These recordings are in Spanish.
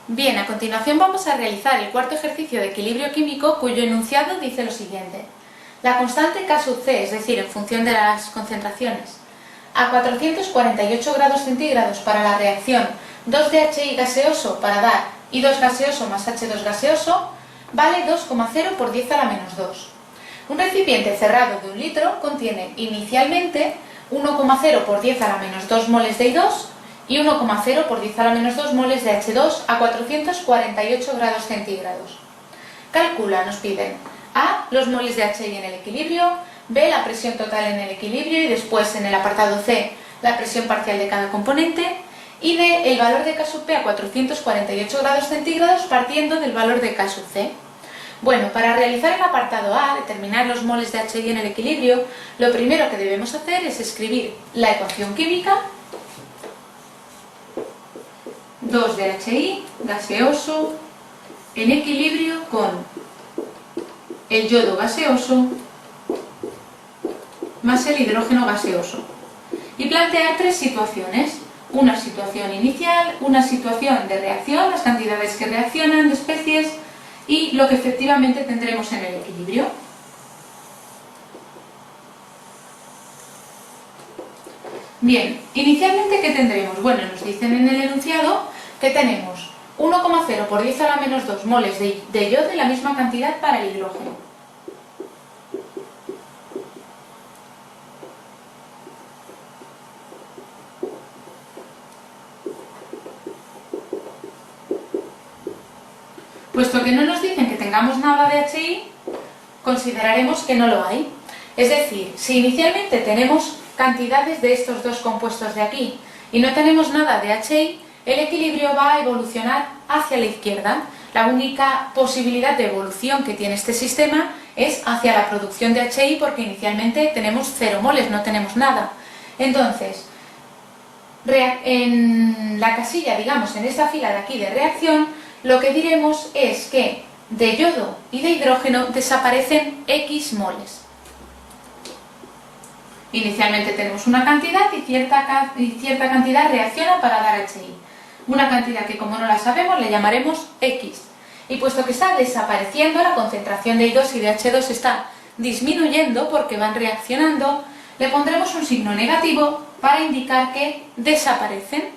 Bien, a continuación vamos a realizar el cuarto ejercicio de equilibrio químico, cuyo enunciado dice lo siguiente. La constante K sub C, es decir, en función de las concentraciones, a 448 grados centígrados para la reacción 2DHI gaseoso para dar I2 gaseoso más H2 gaseoso, vale 2,0 por 10 a la menos 2. Un recipiente cerrado de 1 litro contiene inicialmente 1,0 por 10 a la menos 2 moles de I2 y 1,0 por 10 a la menos 2 moles de H2 a 448 grados centígrados. Calcula, nos piden, A, los moles de HI en el equilibrio, B, la presión total en el equilibrio y después en el apartado C, la presión parcial de cada componente, y D, el valor de K sub P a 448 grados centígrados partiendo del valor de K sub C. Bueno, para realizar el apartado A, determinar los moles de HI en el equilibrio, lo primero que debemos hacer es escribir la ecuación química 2 de HI gaseoso en equilibrio con el yodo gaseoso más el hidrógeno gaseoso y plantear tres situaciones: una situación inicial, una situación de reacción, las cantidades que reaccionan de especies y lo que efectivamente tendremos en el equilibrio. Bien, inicialmente ¿qué tendremos? Bueno, nos dicen en el enunciado que tenemos 1,0 por 10 a la menos 2 moles de yodo de la misma cantidad para el hidrógeno. Puesto que no nos dicen que tengamos nada de HI, consideraremos que no lo hay. Es decir, si inicialmente tenemos cantidades de estos dos compuestos de aquí y no tenemos nada de HI, el equilibrio va a evolucionar hacia la izquierda. La única posibilidad de evolución que tiene este sistema es hacia la producción de HI porque inicialmente tenemos 0 moles, no tenemos nada. Entonces, en la casilla, digamos, en esta fila de aquí de reacción, lo que diremos es que de yodo y de hidrógeno desaparecen X moles. Inicialmente tenemos una cantidad y cierta cantidad reacciona para dar HI. Una cantidad que, como no la sabemos, le llamaremos X. Y puesto que está desapareciendo, la concentración de I2 y de H2 está disminuyendo porque van reaccionando, le pondremos un signo negativo para indicar que desaparecen.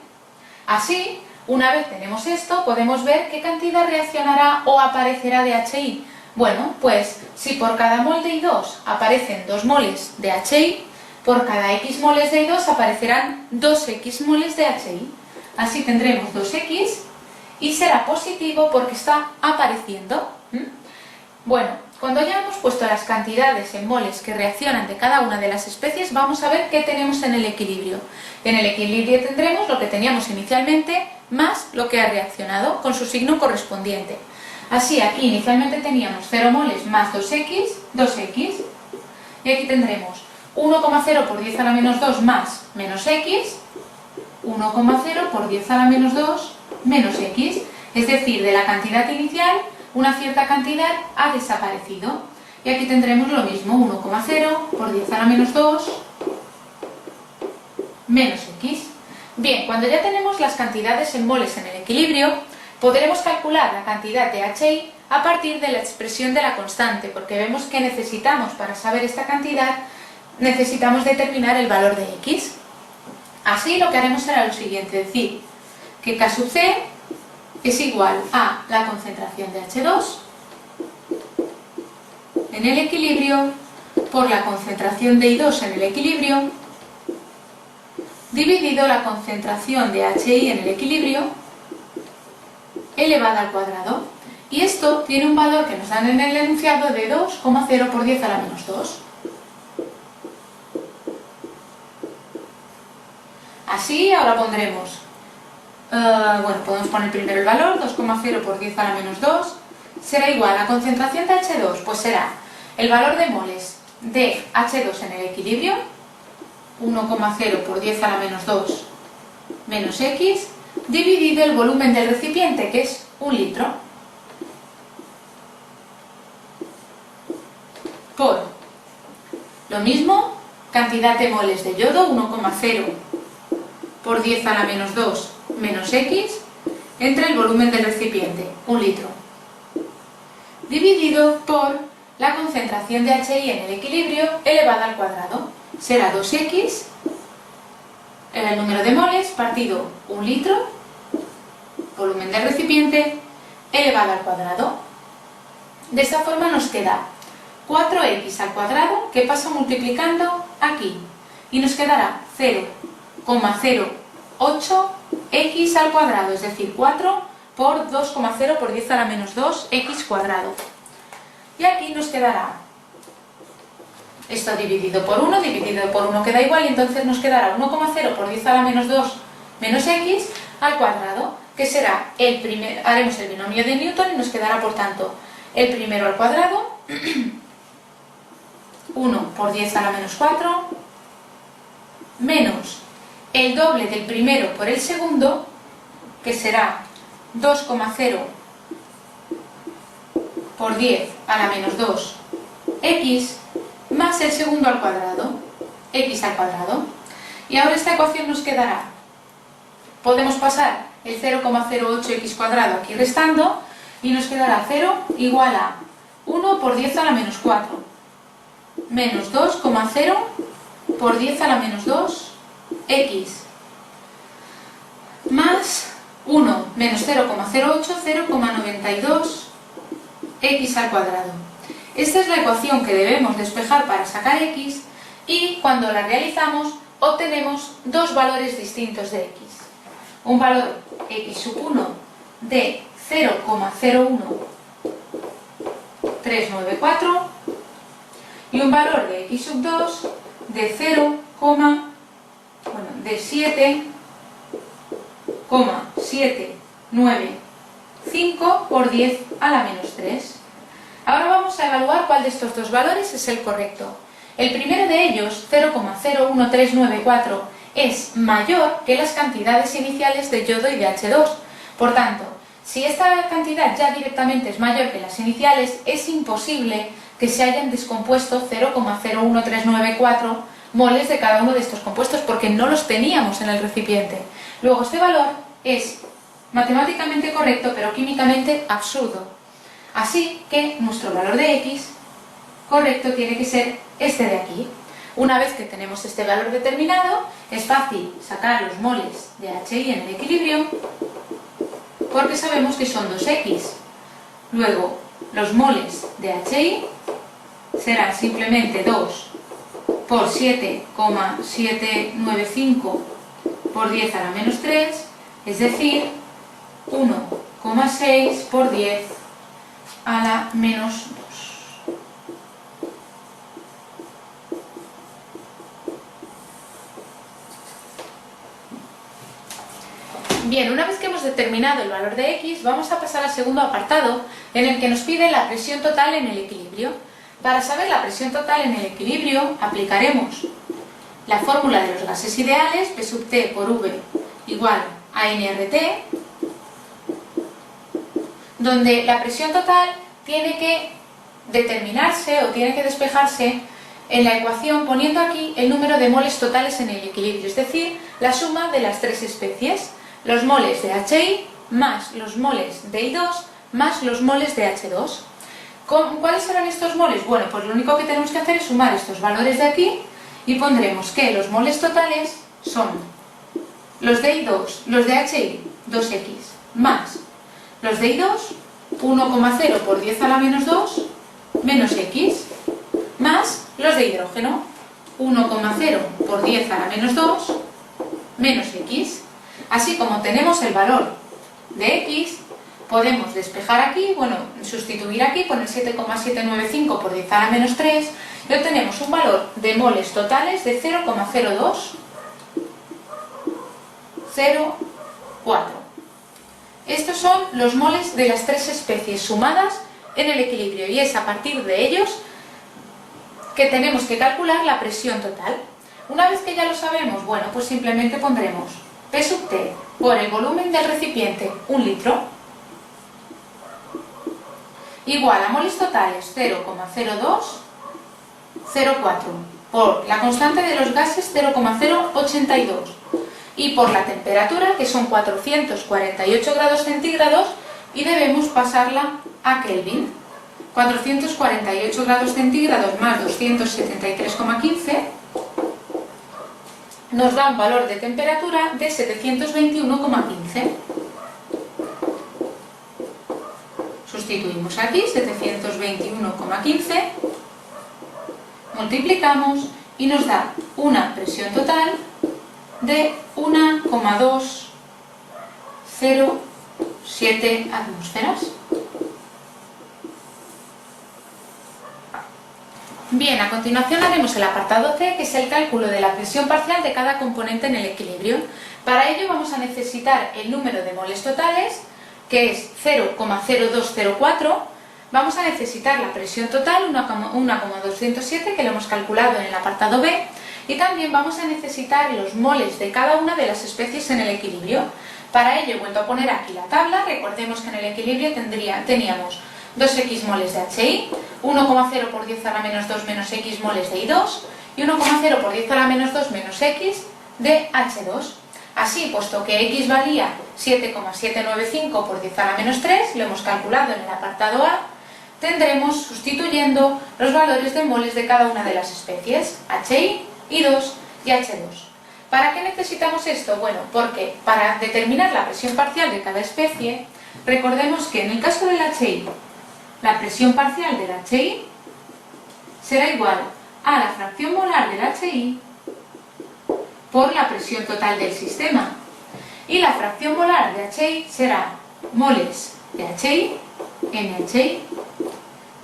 Así, una vez tenemos esto, podemos ver qué cantidad reaccionará o aparecerá de HI. Bueno, pues si por cada mol de I2 aparecen 2 moles de HI, por cada X moles de I2 aparecerán 2X moles de HI. Así tendremos 2X y será positivo porque está apareciendo. Bueno, cuando ya hemos puesto las cantidades en moles que reaccionan de cada una de las especies, vamos a ver qué tenemos en el equilibrio. En el equilibrio tendremos lo que teníamos inicialmente más lo que ha reaccionado con su signo correspondiente. Así, aquí inicialmente teníamos 0 moles más 2X, y aquí tendremos 1,0 por 10 a la menos 2 más menos X, 1,0 por 10 a la menos 2 menos X, es decir, de la cantidad inicial, una cierta cantidad ha desaparecido. Y aquí tendremos lo mismo, 1,0 por 10 a la menos 2 menos X. Bien, cuando ya tenemos las cantidades en moles en el equilibrio, podremos calcular la cantidad de HI a partir de la expresión de la constante, porque vemos que necesitamos, para saber esta cantidad, necesitamos determinar el valor de X. Así lo que haremos será lo siguiente, decir que K sub C es igual a la concentración de H2 en el equilibrio por la concentración de I2 en el equilibrio dividido la concentración de HI en el equilibrio elevada al cuadrado. Y esto tiene un valor que nos dan en el enunciado de 2,0 por 10 a la menos 2. Así, ahora pondremos, bueno, podemos poner primero el valor, 2,0 por 10 a la menos 2, será igual a la concentración de H2, pues será el valor de moles de H2 en el equilibrio, 1,0 por 10 a la menos 2 menos X, dividido el volumen del recipiente, que es 1 litro, por lo mismo, cantidad de moles de yodo, 1,0 por 10 a la menos 2 menos X, entre el volumen del recipiente, 1 litro, dividido por la concentración de HI en el equilibrio elevada al cuadrado. Será 2x, el número de moles, partido 1 litro, volumen del recipiente, elevado al cuadrado. De esta forma nos queda 4x al cuadrado, que pasa multiplicando aquí, y nos quedará 0,08x al cuadrado, es decir, 4 por 2,0 por 10 a la menos 2 x cuadrado. Y aquí nos quedará esto dividido por 1 queda igual, y entonces nos quedará 1,0 por 10 a la menos 2 menos x al cuadrado, que será haremos el binomio de Newton y nos quedará, por tanto, el primero al cuadrado, 1 por 10 a la menos 4, menos el doble del primero por el segundo, que será 2,0 por 10 a la menos 2 x, más el segundo al cuadrado, x al cuadrado. Y ahora esta ecuación nos quedará, podemos pasar el 0,08x cuadrado aquí restando, y nos quedará 0 igual a 1 por 10 a la menos 4, menos 2,0 por 10 a la menos 2 x, más 1 menos 0,08, 0,92 x al cuadrado. Esta es la ecuación que debemos despejar para sacar x, y cuando la realizamos obtenemos dos valores distintos de x. Un valor x sub 1 de 0,01394 y un valor de x sub 2 de 7,795 por 10 a la menos 3. Ahora vamos a evaluar cuál de estos dos valores es el correcto. El primero de ellos, 0,01394, es mayor que las cantidades iniciales de yodo y de H2. Por tanto, si esta cantidad ya directamente es mayor que las iniciales, es imposible que se hayan descompuesto 0,01394 moles de cada uno de estos compuestos, porque no los teníamos en el recipiente. Luego, este valor es matemáticamente correcto, pero químicamente absurdo. Así que nuestro valor de x correcto tiene que ser este de aquí. Una vez que tenemos este valor determinado, es fácil sacar los moles de HI en el equilibrio, porque sabemos que son 2x. Luego, los moles de HI serán simplemente 2 por 7,795 por 10 a la menos 3, es decir, 1,6 por 10 a la menos 2. Bien, una vez que hemos determinado el valor de x, vamos a pasar al segundo apartado, en el que nos pide la presión total en el equilibrio. Para saber la presión total en el equilibrio, aplicaremos la fórmula de los gases ideales, P sub T por V igual a nRT, donde la presión total tiene que determinarse o tiene que despejarse en la ecuación poniendo aquí el número de moles totales en el equilibrio, es decir, la suma de las tres especies, los moles de HI más los moles de I2 más los moles de H2. ¿Cuáles serán estos moles? Bueno, pues lo único que tenemos que hacer es sumar estos valores de aquí y pondremos que los moles totales son los de I2, los de HI, 2x, más los de I2, 1,0 por 10 a la menos 2, menos x, más los de hidrógeno, 1,0 por 10 a la menos 2, menos x. Así como tenemos el valor de x, podemos despejar aquí, sustituir aquí, poner 7,795 por 10 a la menos 3 y obtenemos un valor de moles totales de 0,0204. Estos son los moles de las tres especies sumadas en el equilibrio, y es a partir de ellos que tenemos que calcular la presión total. Una vez que ya lo sabemos, pues simplemente pondremos P sub T por el volumen del recipiente, 1 litro, igual a moles totales 0,0204 por la constante de los gases 0,082. y por la temperatura, que son 448 grados centígrados, y debemos pasarla a Kelvin. 448 grados centígrados más 273,15 nos da un valor de temperatura de 721,15. Sustituimos aquí 721,15, multiplicamos y nos da una presión total de 1,207 atmósferas. Bien, a continuación haremos el apartado C, que es el cálculo de la presión parcial de cada componente en el equilibrio. Para ello vamos a necesitar el número de moles totales, que es 0,0204. Vamos a necesitar la presión total, 1,207, que lo hemos calculado en el apartado B, y también vamos a necesitar los moles de cada una de las especies en el equilibrio. Para ello he vuelto a poner aquí la tabla. Recordemos que en el equilibrio teníamos 2x moles de HI, 1,0 por 10 a la menos 2 menos x moles de I2 y 1,0 por 10 a la menos 2 menos x de H2. Así, puesto que x valía 7,795 por 10 a la menos 3, lo hemos calculado en el apartado A, tendremos sustituyendo los valores de moles de cada una de las especies, HI, I2 y H2. ¿Para qué necesitamos esto? Bueno, porque para determinar la presión parcial de cada especie, recordemos que en el caso del HI, la presión parcial del HI será igual a la fracción molar del HI por la presión total del sistema. Y la fracción molar de HI será moles de HI, NHI,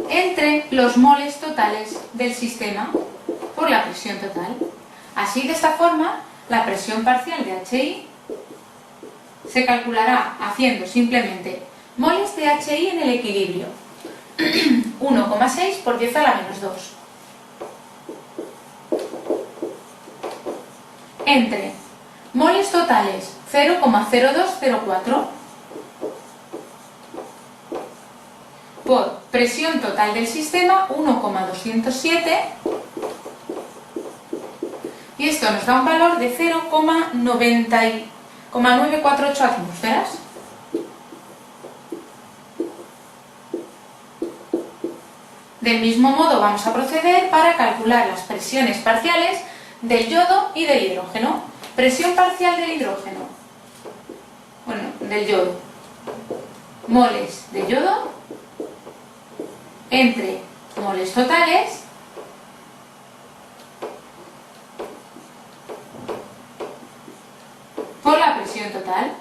entre los moles totales del sistema por la presión total. Así, de esta forma, la presión parcial de HI se calculará haciendo simplemente moles de HI en el equilibrio. 1,6 por 10 a la menos 2 entre moles totales 0,0204 por presión total del sistema 1,207, y esto nos da un valor de 0,948 atmósferas. Del mismo modo vamos a proceder para calcular las presiones parciales del yodo y del hidrógeno. Presión parcial del hidrógeno, del yodo, moles de yodo entre moles totales por la presión total.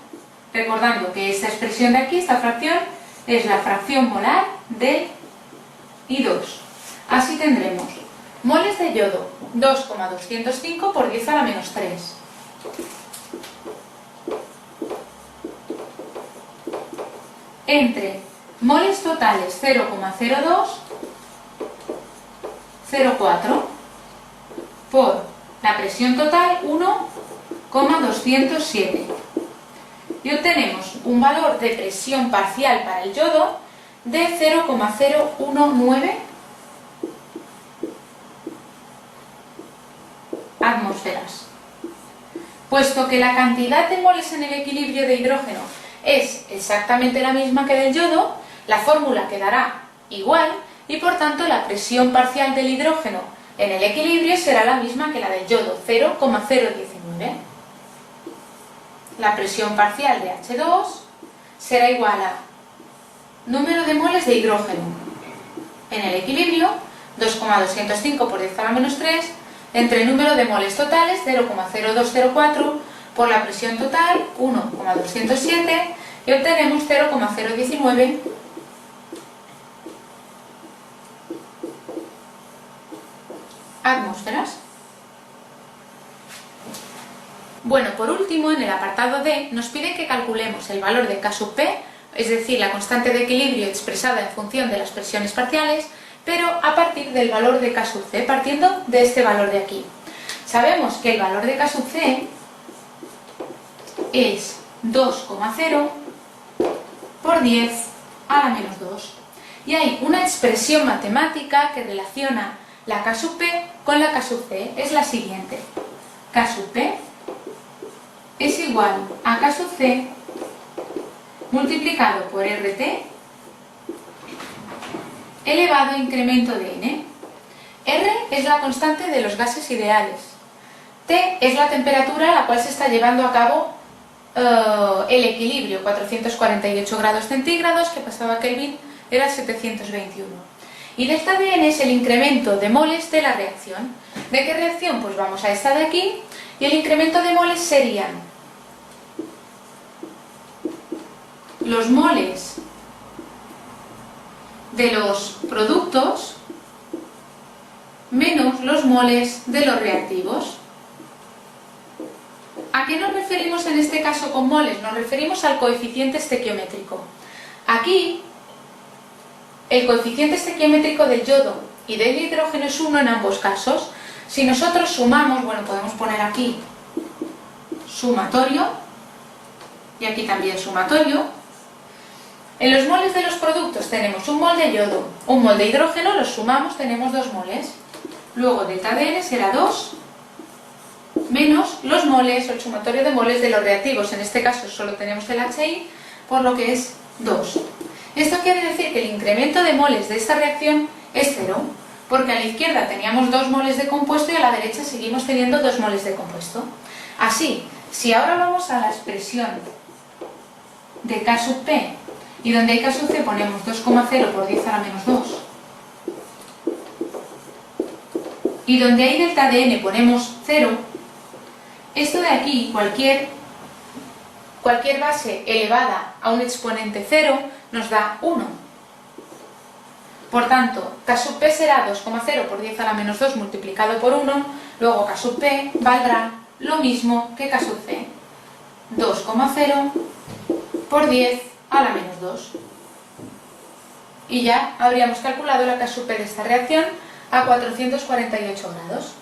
Recordando que esta expresión de aquí, esta fracción, es la fracción molar del I2. Así tendremos moles de yodo 2,205 por 10 a la menos 3 entre moles totales 0,0204 por la presión total 1,207, y obtenemos un valor de presión parcial para el yodo de 0,019 atmósferas. Puesto que la cantidad de moles en el equilibrio de hidrógeno es exactamente la misma que del yodo, la fórmula quedará igual y por tanto la presión parcial del hidrógeno en el equilibrio será la misma que la del yodo, 0,019. La presión parcial de H2 será igual a número de moles de hidrógeno en el equilibrio, 2,205 por 10 a la menos 3, entre el número de moles totales, 0,0204, por la presión total, 1,207, y obtenemos 0,019 atmósferas. Bueno, por último, en el apartado D nos pide que calculemos el valor de K sub P, es decir, la constante de equilibrio expresada en función de las presiones parciales, pero a partir del valor de K sub C, partiendo de este valor de aquí. Sabemos que el valor de K sub C es 2,0 por 10 a la menos 2. Y hay una expresión matemática que relaciona la K sub P con la K sub C. Es la siguiente. K sub P es igual a K sub C multiplicado por RT elevado a incremento de N. R es la constante de los gases ideales. T es la temperatura a la cual se está llevando a cabo el equilibrio, 448 grados centígrados, que pasaba a Kelvin era 721. Y delta de N es el incremento de moles de la reacción. ¿De qué reacción? Pues vamos a esta de aquí, y el incremento de moles serían los moles de los productos menos los moles de los reactivos. ¿A qué nos referimos en este caso con moles? Nos referimos al coeficiente estequiométrico. Aquí, el coeficiente estequiométrico del yodo y del hidrógeno es 1 en ambos casos. Si nosotros sumamos, bueno, podemos poner aquí sumatorio, y aquí también sumatorio. En los moles de los productos tenemos un mol de yodo, un mol de hidrógeno, los sumamos, tenemos 2 moles. Luego delta de N será 2 menos los moles, o el sumatorio de moles de los reactivos. En este caso solo tenemos el HI, por lo que es 2. Esto quiere decir que el incremento de moles de esta reacción es 0, porque a la izquierda teníamos 2 moles de compuesto y a la derecha seguimos teniendo 2 moles de compuesto. Así, si ahora vamos a la expresión de K sub P, y donde hay K sub C ponemos 2,0 por 10 a la menos 2, y donde hay delta de N ponemos 0, esto de aquí, cualquier base elevada a un exponente 0 nos da 1. Por tanto, K sub P será 2,0 por 10 a la menos 2 multiplicado por 1, luego K sub P valdrá lo mismo que K sub C, 2,0 por 10 a la menos 2. Y ya habríamos calculado la K sub P de esta reacción a 448 grados.